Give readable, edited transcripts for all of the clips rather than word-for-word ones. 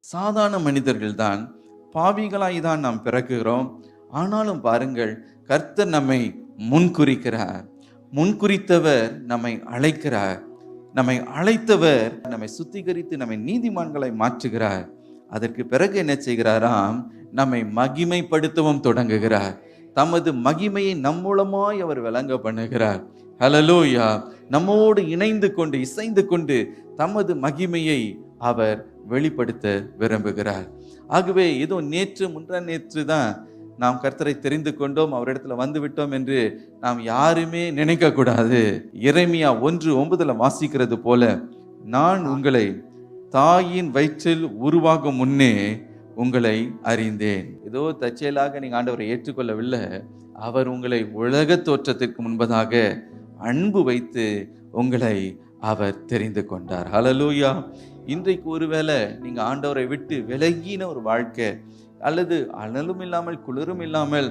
சாதாரண மனிதர்கள் தான், பாவிகளாய் தான் நாம் பிறக்குகிறோம். ஆனாலும் பாருங்கள், கர்த்தர் நம்மை முன்குறிக்கிறார். முன்குறித்தவர் நம்மை அழைக்கிறார். நம்மை அழைத்தவர் நம்மை சுத்திகரித்து நம்மை நீதிமான்களை மாற்றுகிறார். அதற்கு பிறகு என்ன செய்கிறாராம்? நம்மை மகிமைப்படுத்தவும் தொடங்குகிறார். தமது மகிமையை நம் மூலமாய் அவர் விளங்க பண்ணுகிறார். ஹல்லேலூயா! நம்மோடு இணைந்து கொண்டு இசைந்து கொண்டு தமது மகிமையை அவர் வெளிப்படுத்த விரும்புகிறார். ஆகவே ஏதோ நேற்று முன்றா நேற்று தான் நாம் கர்த்தரை தெரிந்து கொண்டோம், அவரிடத்துல வந்து விட்டோம் என்று நாம் யாருமே நினைக்க கூடாது. எரேமியா 1:9 வாசிக்கிறது போல, நான் உங்களை தாயின் வயிற்றில் உருவாகும் முன்னே உங்களை அறிந்தேன். ஏதோ தற்செயலாக நீங்க ஆண்டவரை ஏற்றுக்கொள்ளவில்லை. அவர் உங்களை உலக தோற்றத்திற்கு முன்பதாக அன்பு வைத்து உங்களை அவர் தெரிந்து கொண்டார். ஹல்லேலூயா! இன்றைக்கு ஒருவேளை நீங்க ஆண்டவரை விட்டு விலகின ஒரு வாழ்க்கை, அல்லது அனலும் இல்லாமல் குளிரும் இல்லாமல்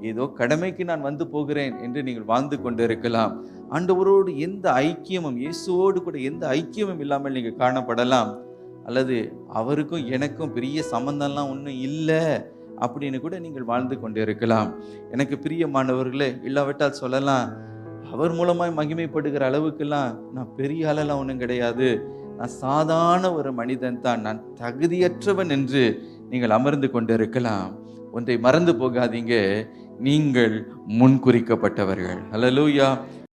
ஏதோ கடமைக்கு நான் வந்து போகிறேன் என்று நீங்கள் வாழ்ந்து கொண்டிருக்கலாம். ஆண்டவரோடு எந்த ஐக்கியமும், இயேசுவோடு கூட எந்த ஐக்கியமும் இல்லாமல் நீங்க காணப்படலாம். அல்லது அவருக்கும் எனக்கும் பெரிய சம்பந்தம்லாம் ஒன்றும் இல்லை அப்படின்னு கூட நீங்கள் வாழ்ந்து கொண்டிருக்கலாம். எனக்கு பிரியமானவர்களே, இல்லாவிட்டால் சொல்லலாம், அவர் மூலமாய் மகிமைப்படுகிற அளவுக்கெல்லாம் நான் பெரிய ஆளெல்லாம் ஒன்றும் கிடையாது, நான் சாதாரண ஒரு மனிதன் தான், நான் தகுதியற்றவன் என்று நீங்கள் அமர்ந்து கொண்டிருக்கலாம். ஒன்றை மறந்து போகாதீங்க, நீங்கள் முன்குறிக்கப்பட்டவர்கள். ஹல்லேலூயா!